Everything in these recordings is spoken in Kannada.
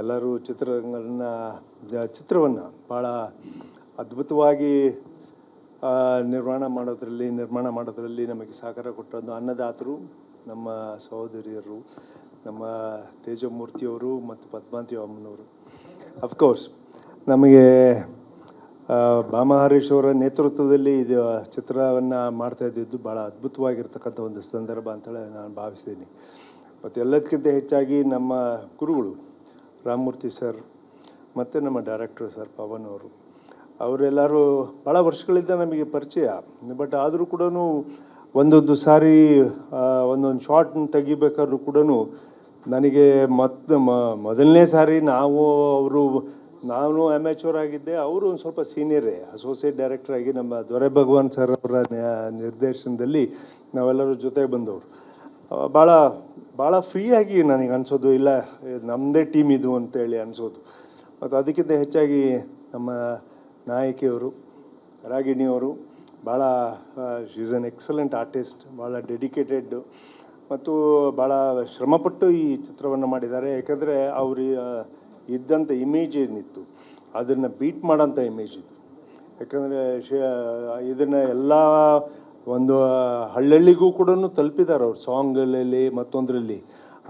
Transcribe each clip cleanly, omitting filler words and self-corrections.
ಎಲ್ಲರೂ ಚಿತ್ರವನ್ನು ಭಾಳ ಅದ್ಭುತವಾಗಿ ನಿರ್ಮಾಣ ಮಾಡೋದರಲ್ಲಿ ನಮಗೆ ಸಹಕಾರ ಕೊಟ್ಟದ್ದು ಅನ್ನದಾತರು, ನಮ್ಮ ಸಹೋದರಿಯರು, ನಮ್ಮ ತೇಜಮೂರ್ತಿಯವರು ಮತ್ತು ಪದ್ಮಾವತಿ ಅಮ್ಮನವರು. ಅಫ್ಕೋರ್ಸ್ ನಮಗೆ ಭಾಮಾ ಹರೀಶ್ ಅವರ ನೇತೃತ್ವದಲ್ಲಿ ಇದು ಚಿತ್ರವನ್ನು ಮಾಡ್ತಾ ಇದ್ದಿದ್ದು ಭಾಳ ಅದ್ಭುತವಾಗಿರ್ತಕ್ಕಂಥ ಒಂದು ಸಂದರ್ಭ ಅಂತೇಳಿ ನಾನು ಭಾವಿಸ್ತೀನಿ. ಮತ್ತು ಎಲ್ಲದಕ್ಕಿಂತ ಹೆಚ್ಚಾಗಿ ನಮ್ಮ ಗುರುಗಳು ರಾಮಮೂರ್ತಿ ಸರ್ ಮತ್ತು ನಮ್ಮ ಡೈರೆಕ್ಟರ್ ಸರ್ ಪವನ್ ಅವರು, ಅವರೆಲ್ಲರೂ ಭಾಳ ವರ್ಷಗಳಿಂದ ನಮಗೆ ಪರಿಚಯ. ಬಟ್ ಆದರೂ ಕೂಡ ಒಂದೊಂದು ಸಾರಿ ಒಂದೊಂದು ಶಾರ್ಟ್ ತೆಗಿಬೇಕಾದ್ರೂ ಕೂಡ ನನಗೆ ಮೊದಲನೇ ಸಾರಿ ನಾನು ಅಮ್ಯಾಚೂರ್ ಆಗಿದ್ದೆ, ಅವರು ಒಂದು ಸ್ವಲ್ಪ ಸೀನಿಯರೇ, ಅಸೋಸಿಯೇಟ್ ಡೈರೆಕ್ಟರ್ ಆಗಿ ನಮ್ಮ ದೊರೆ ಭಗವಾನ್ ಸರ್ ಅವರ ನಿರ್ದೇಶನದಲ್ಲಿ ನಾವೆಲ್ಲರೂ ಜೊತೆಗೆ ಬಂದವರು. ಭಾಳ ಫ್ರೀಯಾಗಿ ನನಗೆ ಅನಿಸೋದು, ಇಲ್ಲ ನಮ್ಮದೇ ಟೀಮ್ ಇದು ಅಂತೇಳಿ ಅನಿಸೋದು. ಮತ್ತು ಅದಕ್ಕಿಂತ ಹೆಚ್ಚಾಗಿ ನಮ್ಮ ನಾಯಕಿಯವರು ರಾಗಿಣಿಯವರು ಭಾಳ ಶೀಸ್ ಆನ್ ಎಕ್ಸಲೆಂಟ್ ಆರ್ಟಿಸ್ಟ್, ಭಾಳ ಡೆಡಿಕೇಟೆಡ್ ಮತ್ತು ಭಾಳ ಶ್ರಮಪಟ್ಟು ಈ ಚಿತ್ರವನ್ನು ಮಾಡಿದ್ದಾರೆ. ಯಾಕಂದರೆ ಅವರು ಇದ್ದಂಥ ಇಮೇಜ್ ಏನಿತ್ತು ಅದನ್ನು ಬೀಟ್ ಮಾಡೋಂಥ ಇಮೇಜ್ ಇದು. ಯಾಕಂದರೆ ಇದನ್ನು ಎಲ್ಲ ಒಂದು ಹಳ್ಳಿಗೂ ಕೂಡ ತಲುಪಿದ್ದಾರೆ ಅವ್ರು ಸಾಂಗಲ್ಲಿ ಮತ್ತೊಂದರಲ್ಲಿ.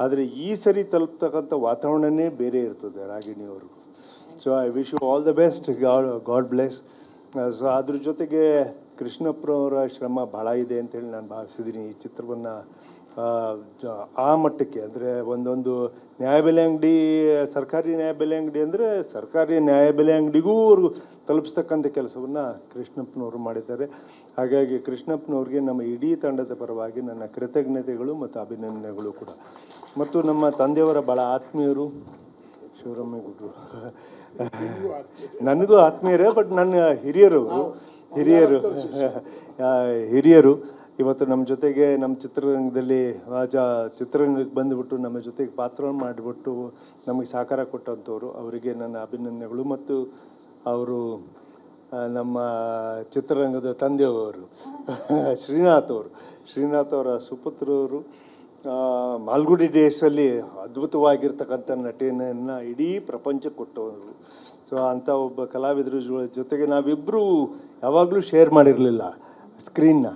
ಆದರೆ ಈ ಸರಿ ತಲುಪ್ತಕ್ಕಂಥ ವಾತಾವರಣನೇ ಬೇರೆ ಇರ್ತದೆ ರಾಗಿಣಿಯವರು. So I wish you all the best, god bless. So ಅದ್ರ ಜೊತೆಗೆ ಕೃಷ್ಣಪ್ಪನವರ ಶ್ರಮ ಭಾಳ ಇದೆ ಅಂತೇಳಿ ನಾನು ಭಾವಿಸಿದ್ದೀನಿ. ಈ ಚಿತ್ರವನ್ನು ಆ ಮಟ್ಟಕ್ಕೆ ಅಂದರೆ ಒಂದೊಂದು ನ್ಯಾಯಬೆಲೆ ಅಂಗಡಿ, ಸರ್ಕಾರಿ ನ್ಯಾಯಬೆಲೆ ಅಂಗಡಿ ಅಂದರೆ ಸರ್ಕಾರಿ ನ್ಯಾಯಬೆಲೆ ಅಂಗಡಿಗೂ ಅವರು ತಲುಪಿಸ್ತಕ್ಕಂಥ ಕೆಲಸವನ್ನು ಕೃಷ್ಣಪ್ಪನವರು ಮಾಡಿದ್ದಾರೆ. ಹಾಗಾಗಿ ಕೃಷ್ಣಪ್ಪನವ್ರಿಗೆ ನಮ್ಮ ಇಡೀ ತಂಡದ ಪರವಾಗಿ ನನ್ನ ಕೃತಜ್ಞತೆಗಳು ಮತ್ತು ಅಭಿನಂದನೆಗಳು ಕೂಡ. ಮತ್ತು ನಮ್ಮ ತಂದೆಯವರ ಭಾಳ ಆತ್ಮೀಯರು ಶಿವರಾಮೇಗೌಡರು, ನನಗೂ ಆತ್ಮೀಯರೇ, ಬಟ್ ನನ್ನ ಹಿರಿಯರು ಇವತ್ತು ನಮ್ಮ ಜೊತೆಗೆ ನಮ್ಮ ಚಿತ್ರರಂಗದಲ್ಲಿ ಚಿತ್ರರಂಗಕ್ಕೆ ಬಂದುಬಿಟ್ಟು ನಮ್ಮ ಜೊತೆಗೆ ಪಾತ್ರವನ್ನು ಮಾಡಿಬಿಟ್ಟು ನಮಗೆ ಸಹಕಾರ ಕೊಟ್ಟಂಥವ್ರು, ಅವರಿಗೆ ನನ್ನ ಅಭಿನಂದನೆಗಳು. ಮತ್ತು ಅವರು ನಮ್ಮ ಚಿತ್ರರಂಗದ ತಂದೆಯವರು ಶ್ರೀನಾಥ್ ಅವರ ಸುಪುತ್ರವರು, ಮಾಲ್ಗುಡಿ ಡೇಸಲ್ಲಿ ಅದ್ಭುತವಾಗಿರ್ತಕ್ಕಂಥ ನಟನೆಯನ್ನು ಇಡೀ ಪ್ರಪಂಚಕ್ಕೆ ಕೊಟ್ಟವರು. ಸೊ ಅಂಥ ಒಬ್ಬ ಕಲಾವಿದ್ರ ಜೊತೆಗೆ ನಾವಿಬ್ಬರೂ ಯಾವಾಗಲೂ ಶೇರ್ ಮಾಡಿರಲಿಲ್ಲ ಸ್ಕ್ರೀನ್ನ.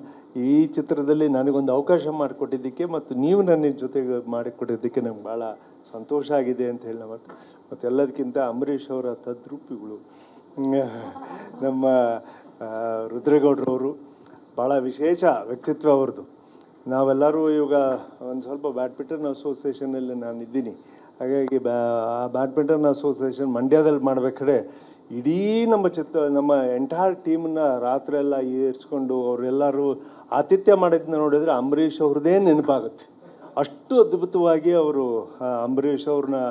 ಈ ಚಿತ್ರದಲ್ಲಿ ನನಗೊಂದು ಅವಕಾಶ ಮಾಡಿಕೊಟ್ಟಿದ್ದಕ್ಕೆ ಮತ್ತು ನೀವು ನನ್ನ ಜೊತೆಗೆ ಮಾಡಿಕೊಟ್ಟಿದ್ದಕ್ಕೆ ನಂಗೆ ಭಾಳ ಸಂತೋಷ ಆಗಿದೆ ಅಂತ ಹೇಳಿ. ಮತ್ತು ಎಲ್ಲದಕ್ಕಿಂತ ಅಂಬರೀಷ್ ಅವರ ತದ್ರೂಪಿಗಳು ನಮ್ಮ ರುದ್ರೇಗೌಡರವರು, ಭಾಳ ವಿಶೇಷ ವ್ಯಕ್ತಿತ್ವ ಅವ್ರದ್ದು. ನಾವೆಲ್ಲರೂ ಇವಾಗ ಒಂದು ಸ್ವಲ್ಪ ಬ್ಯಾಡ್ಮಿಂಟನ್ ಅಸೋಸಿಯೇಷನಲ್ಲಿ ನಾನು ಇದ್ದೀನಿ. ಹಾಗಾಗಿ ಆ ಬ್ಯಾಡ್ಮಿಂಟನ್ ಅಸೋಸಿಯೇಷನ್ ಮಂಡ್ಯದಲ್ಲಿ ಮಾಡಬೇಕಾದ್ರೆ ಇಡೀ ನಮ್ಮ ಎಂಟೈರ್ ಟೀಮನ್ನ ರಾತ್ರಿ ಎಲ್ಲ ಏರಿಸ್ಕೊಂಡು ಅವರೆಲ್ಲರೂ ಆತಿಥ್ಯ ಮಾಡಿದ್ದನ್ನ ನೋಡಿದರೆ ಅಂಬರೀಷ್ ಅವ್ರದ್ದೇ ನೆನಪಾಗುತ್ತೆ. ಅಷ್ಟು ಅದ್ಭುತವಾಗಿ ಅವರು ಅಂಬರೀಷ್ ಅವ್ರನ್ನ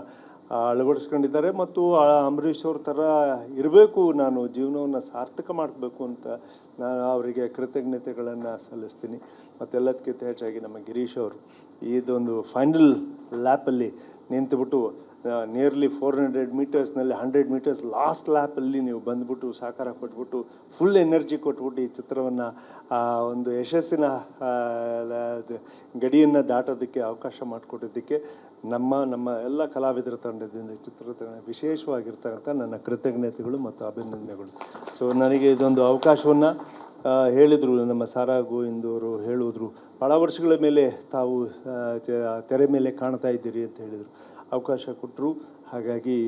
ಅಳವಡಿಸ್ಕೊಂಡಿದ್ದಾರೆ. ಮತ್ತು ಅಂಬರೀಷ್ ಅವ್ರ ಥರ ಇರಬೇಕು, ನಾನು ಜೀವನವನ್ನು ಸಾರ್ಥಕ ಮಾಡಬೇಕು ಅಂತ ನಾನು ಅವರಿಗೆ ಕೃತಜ್ಞತೆಗಳನ್ನು ಸಲ್ಲಿಸ್ತೀನಿ. ಮತ್ತೆಲ್ಲದಕ್ಕಿಂತ ಹೆಚ್ಚಾಗಿ ನಮ್ಮ ಗಿರೀಶ್ ಅವರು ಇದೊಂದು ಫೈನಲ್ ಲ್ಯಾಪಲ್ಲಿ ನಿಂತುಬಿಟ್ಟು ನಿಯರ್ಲಿ 400 ಮೀಟರ್ಸ್ನಲ್ಲಿ 100 ಮೀಟರ್ಸ್ ಲಾಸ್ಟ್ ಲ್ಯಾಪಲ್ಲಿ ನೀವು ಬಂದುಬಿಟ್ಟು ಸಹಕಾರ ಕೊಟ್ಬಿಟ್ಟು ಫುಲ್ ಎನರ್ಜಿ ಕೊಟ್ಬಿಟ್ಟು ಈ ಚಿತ್ರವನ್ನು ಒಂದು ಯಶಸ್ಸಿನ ಗಡಿಯನ್ನು ದಾಟೋದಕ್ಕೆ ಅವಕಾಶ ಮಾಡಿಕೊಟ್ಟಿದ್ದಕ್ಕೆ ನಮ್ಮ ಎಲ್ಲ ಕಲಾವಿದರ ತಂಡದಿಂದ ಚಿತ್ರದ ವಿಶೇಷವಾಗಿರ್ತಕ್ಕಂಥ ನನ್ನ ಕೃತಜ್ಞತೆಗಳು ಮತ್ತು ಅಭಿನಂದನೆಗಳು. ಸೊ ನನಗೆ ಇದೊಂದು ಅವಕಾಶವನ್ನು ಹೇಳಿದರು ನಮ್ಮ ಸಾರಾ ಗೋವಿಂದ್ ಅವರು, ಹೇಳಿದ್ರು ಭಾಳ ವರ್ಷಗಳ ಮೇಲೆ ತಾವು ತೆರೆ ಮೇಲೆ ಕಾಣ್ತಾ ಇದ್ದೀರಿ ಅಂತ ಹೇಳಿದರು, ಅವಕಾಶ ಕೊಟ್ಟರು. ಹಾಗಾಗಿ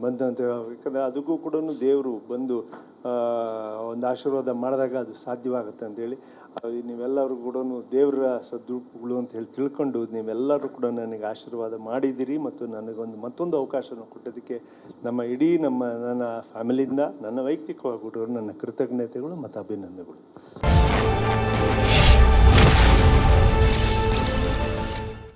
ಬಂದಂಥ, ಯಾಕಂದರೆ ಅದಕ್ಕೂ ಕೂಡ ದೇವರು ಬಂದು ಒಂದು ಆಶೀರ್ವಾದ ಮಾಡಿದಾಗ ಅದು ಸಾಧ್ಯವಾಗುತ್ತೆ ಅಂಥೇಳಿ ನೀವೆಲ್ಲರೂ ಕೂಡ ದೇವರ ಸದ್ರೂಪಗಳು ಅಂತ ಹೇಳಿ ತಿಳ್ಕೊಂಡು ನೀವೆಲ್ಲರೂ ಕೂಡ ನನಗೆ ಆಶೀರ್ವಾದ ಮಾಡಿದ್ದೀರಿ. ಮತ್ತು ಮತ್ತೊಂದು ಅವಕಾಶವನ್ನು ಕೊಟ್ಟೋದಕ್ಕೆ ನನ್ನ ಫ್ಯಾಮಿಲಿಯಿಂದ, ನನ್ನ ವೈಯಕ್ತಿಕವಾಗಿ ನನ್ನ ಕೃತಜ್ಞತೆಗಳು ಮತ್ತು ಅಭಿನಂದನೆಗಳು.